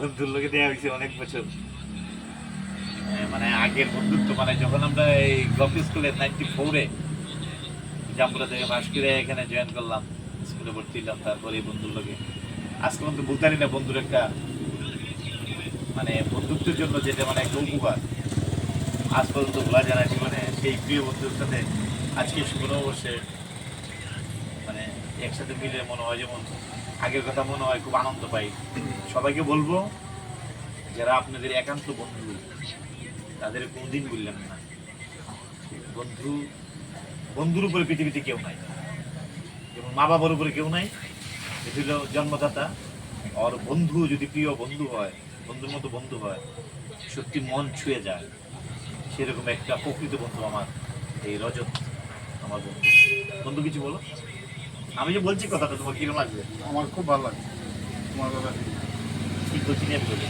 বন্ধুর লোকে দেওয়া হয়েছে অনেক বছর। মানে আগের বন্ধুত্ব, মানে যখন আমরা এই গভ স্কুলে 94-এ জাম্পুরা থেকে পাশ করে এখানে জয়েন করলাম, স্কুলে ভর্তি হলাম, তারপরে এই বন্ধুর লোকে আজকে পর্যন্ত বুঝতারি না বন্ধুর একটা মানে বন্ধুত্বের জন্য যেটা মানে একটা উপকার আজ পর্যন্ত ভোলা যায় না জীবনে। সেই প্রিয় বন্ধুর সাথে আজকে শুভ নববর্ষে মানে একসাথে মিলে মনে হয় যেমন আগের কথা মনে হয়, খুব আনন্দ পাই। সবাইকে বলবো যারা আপনাদের একান্ত বন্ধু তাদের কোনোদিন বললেন না। বন্ধু, বন্ধুর উপরে পৃথিবীতে কেউ নাই, যেমন মা বাবার উপরে কেউ নাই, এটি হলো জন্মদাতা। আর বন্ধু যদি প্রিয় বন্ধু হয়, বন্ধুর মতো বন্ধু হয়, সত্যি মন ছুঁয়ে যায়, সেরকম একটা প্রকৃত বন্ধু আমার এই রজত, আমার বন্ধু। বন্ধু কিছু বলো। আমি যে বলছি কথাটা তোমার কিরকম লাগবে? আমার খুব ভালো লাগে তোমার কথা। কি করছি বলি।